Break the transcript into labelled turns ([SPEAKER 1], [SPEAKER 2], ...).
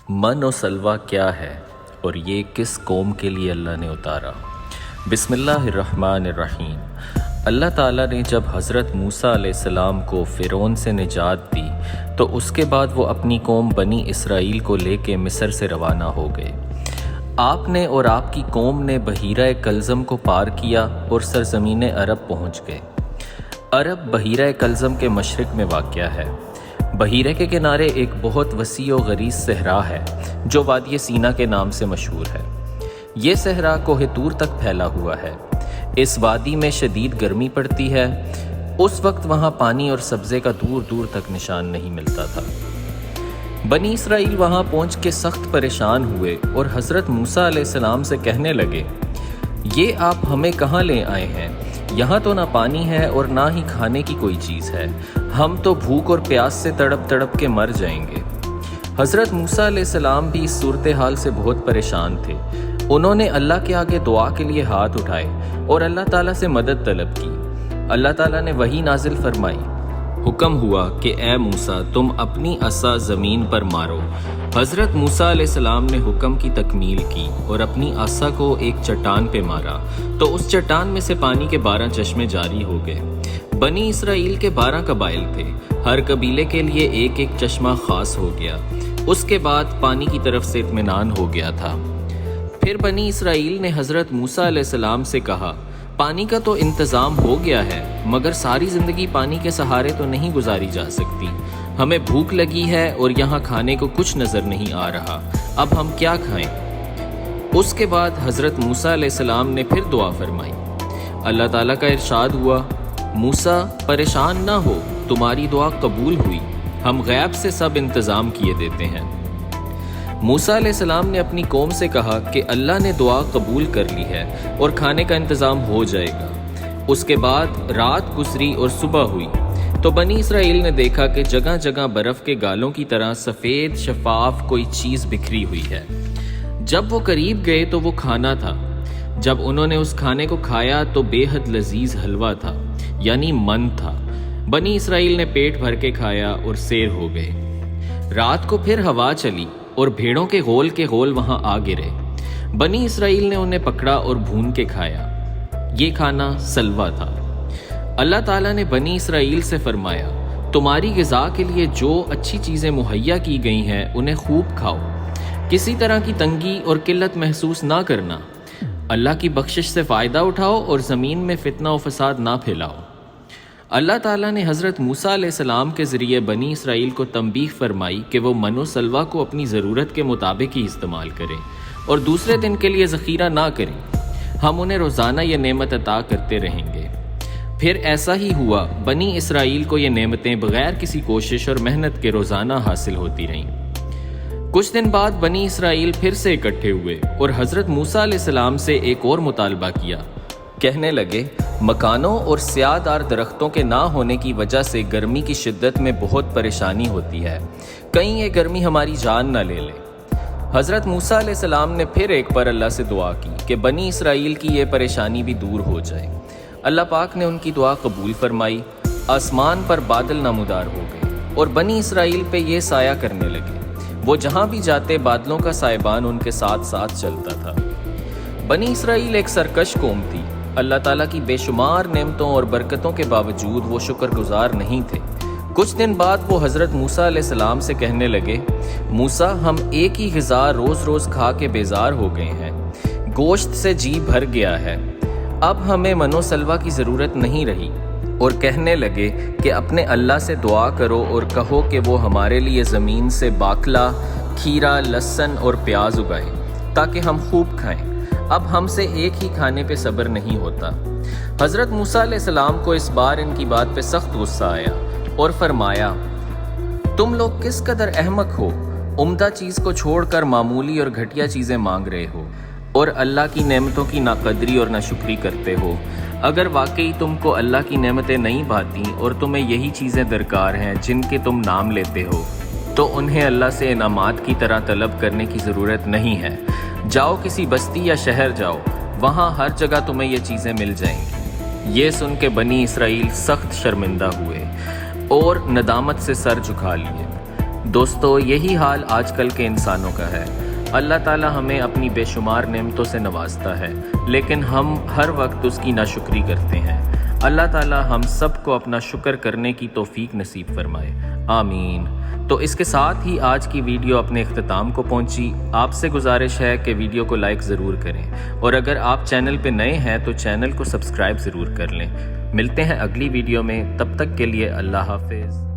[SPEAKER 1] من و سلوہ کیا ہے اور یہ کس قوم کے لیے اللہ نے اتارا؟ بسم اللہ الرحمن الرحیم۔ اللہ تعالیٰ نے جب حضرت موسیٰ علیہ السلام کو فرعون سے نجات دی تو اس کے بعد وہ اپنی قوم بنی اسرائیل کو لے کے مصر سے روانہ ہو گئے۔ آپ نے اور آپ کی قوم نے بحیرہ کلزم کو پار کیا اور سرزمین عرب پہنچ گئے۔ عرب بحیرہ کلزم کے مشرق میں واقع ہے۔ بحیرے کے کنارے ایک بہت وسیع و غریض صحرا ہے جو وادی سینا کے نام سے مشہور ہے۔ یہ صحرا کوہ طور تک پھیلا ہوا ہے۔ اس وادی میں شدید گرمی پڑتی ہے۔ اس وقت وہاں پانی اور سبزے کا دور دور تک نشان نہیں ملتا تھا۔ بنی اسرائیل وہاں پہنچ کے سخت پریشان ہوئے اور حضرت موسیٰ علیہ السلام سے کہنے لگے، یہ آپ ہمیں کہاں لے آئے ہیں؟ یہاں تو نہ پانی ہے اور نہ ہی کھانے کی کوئی چیز ہے، ہم تو بھوک اور پیاس سے تڑپ تڑپ کے مر جائیں گے۔ حضرت موسیٰ علیہ السلام بھی اس صورتحال سے بہت پریشان تھے۔ انہوں نے اللہ کے آگے دعا کے لیے ہاتھ اٹھائے اور اللہ تعالیٰ سے مدد طلب کی۔ اللہ تعالیٰ نے وحی نازل فرمائی، حکم ہوا کہ اے موسیٰ تم اپنی عصا زمین پر مارو۔ حضرت موسیٰ علیہ السلام نے حکم کی تکمیل کی اور اپنی عصا کو ایک چٹان پہ مارا تو اس چٹان میں سے پانی کے 12 چشمے جاری ہو گئے۔ بنی اسرائیل کے 12 قبائل تھے، ہر قبیلے کے لیے ایک ایک چشمہ خاص ہو گیا۔ اس کے بعد پانی کی طرف سے اطمینان ہو گیا تھا۔ پھر بنی اسرائیل نے حضرت موسیٰ علیہ السلام سے کہا، پانی کا تو انتظام ہو گیا ہے مگر ساری زندگی پانی کے سہارے تو نہیں گزاری جا سکتی۔ ہمیں بھوک لگی ہے اور یہاں کھانے کو کچھ نظر نہیں آ رہا، اب ہم کیا کھائیں؟ اس کے بعد حضرت موسیٰ علیہ السلام نے پھر دعا فرمائی۔ اللہ تعالیٰ کا ارشاد ہوا، موسیٰ پریشان نہ ہو، تمہاری دعا قبول ہوئی، ہم غیب سے سب انتظام کیے دیتے ہیں۔ موسیٰ علیہ السلام نے اپنی قوم سے کہا کہ اللہ نے دعا قبول کر لی ہے اور کھانے کا انتظام ہو جائے گا۔ اس کے بعد رات گزری اور صبح ہوئی تو بنی اسرائیل نے دیکھا کہ جگہ جگہ برف کے گالوں کی طرح سفید شفاف کوئی چیز بکھری ہوئی ہے۔ جب وہ قریب گئے تو وہ کھانا تھا۔ جب انہوں نے اس کھانے کو کھایا تو بے حد لذیذ حلوہ تھا، یعنی من تھا۔ بنی اسرائیل نے پیٹ بھر کے کھایا اور سیر ہو گئے۔ رات کو پھر ہوا چلی اور بھیڑوں کے غول وہاں آ گرے۔ بنی اسرائیل نے انہیں پکڑا اور بھون کے کھایا۔ یہ کھانا سلوہ تھا۔ اللہ تعالیٰ نے بنی اسرائیل سے فرمایا، تمہاری غذا کے لیے جو اچھی چیزیں مہیا کی گئی ہیں انہیں خوب کھاؤ، کسی طرح کی تنگی اور قلت محسوس نہ کرنا۔ اللہ کی بخشش سے فائدہ اٹھاؤ اور زمین میں فتنہ و فساد نہ پھیلاؤ۔ اللہ تعالیٰ نے حضرت موسیٰ علیہ السلام کے ذریعے بنی اسرائیل کو تنبیہ فرمائی کہ وہ من و سلوہ کو اپنی ضرورت کے مطابق ہی استعمال کریں اور دوسرے دن کے لیے ذخیرہ نہ کریں۔ ہم انہیں روزانہ یہ نعمت عطا کرتے رہیں گے۔ پھر ایسا ہی ہوا، بنی اسرائیل کو یہ نعمتیں بغیر کسی کوشش اور محنت کے روزانہ حاصل ہوتی رہیں۔ کچھ دن بعد بنی اسرائیل پھر سے اکٹھے ہوئے اور حضرت موسیٰ علیہ السلام سے ایک اور مطالبہ کیا۔ کہنے لگے، مکانوں اور سیاہدار درختوں کے نہ ہونے کی وجہ سے گرمی کی شدت میں بہت پریشانی ہوتی ہے، کہیں یہ گرمی ہماری جان نہ لے لے۔ حضرت موسیٰ علیہ السلام نے پھر ایک بار اللہ سے دعا کی کہ بنی اسرائیل کی یہ پریشانی بھی دور ہو جائے۔ اللہ پاک نے ان کی دعا قبول فرمائی، آسمان پر بادل نمودار ہو گئے اور بنی اسرائیل پہ یہ سایہ کرنے لگے۔ وہ جہاں بھی جاتے بادلوں کا سائبان ان کے ساتھ ساتھ چلتا تھا۔ بنی اسرائیل ایک سرکش قوم تھی۔ اللہ تعالیٰ کی بے شمار نعمتوں اور برکتوں کے باوجود وہ شکر گزار نہیں تھے۔ کچھ دن بعد وہ حضرت موسیٰ علیہ السلام سے کہنے لگے، موسیٰ ہم ایک ہی غذا روز روز کھا کے بیزار ہو گئے ہیں، گوشت سے جی بھر گیا ہے، اب ہمیں من و سلوہ کی ضرورت نہیں رہی۔ اور کہنے لگے کہ اپنے اللہ سے دعا کرو اور کہو کہ وہ ہمارے لیے زمین سے باکلا، کھیرا، لہسن اور پیاز اگائے تاکہ ہم خوب کھائیں، اب ہم سے ایک ہی کھانے پہ صبر نہیں ہوتا۔ حضرت موسیٰ علیہ السلام کو اس بار ان کی بات پہ سخت غصہ آیا اور فرمایا، تم لوگ کس قدر احمق ہو، عمدہ چیز کو چھوڑ کر معمولی اور گھٹیا چیزیں مانگ رہے ہو اور اللہ کی نعمتوں کی ناقدری اور ناشکری کرتے ہو۔ اگر واقعی تم کو اللہ کی نعمتیں نہیں بھاتیں اور تمہیں یہی چیزیں درکار ہیں جن کے تم نام لیتے ہو تو انہیں اللہ سے انعامات کی طرح طلب کرنے کی ضرورت نہیں ہے۔ جاؤ کسی بستی یا شہر جاؤ، وہاں ہر جگہ تمہیں یہ چیزیں مل جائیں گی۔ یہ سن کے بنی اسرائیل سخت شرمندہ ہوئے اور ندامت سے سر جھکا لیے۔ دوستو یہی حال آج کل کے انسانوں کا ہے۔ اللہ تعالیٰ ہمیں اپنی بے شمار نعمتوں سے نوازتا ہے، لیکن ہم ہر وقت اس کی ناشکری کرتے ہیں۔ اللہ تعالیٰ ہم سب کو اپنا شکر کرنے کی توفیق نصیب فرمائے، آمین۔ تو اس کے ساتھ ہی آج کی ویڈیو اپنے اختتام کو پہنچی۔ آپ سے گزارش ہے کہ ویڈیو کو لائک ضرور کریں، اور اگر آپ چینل پہ نئے ہیں تو چینل کو سبسکرائب ضرور کر لیں۔ ملتے ہیں اگلی ویڈیو میں، تب تک کے لیے اللہ حافظ۔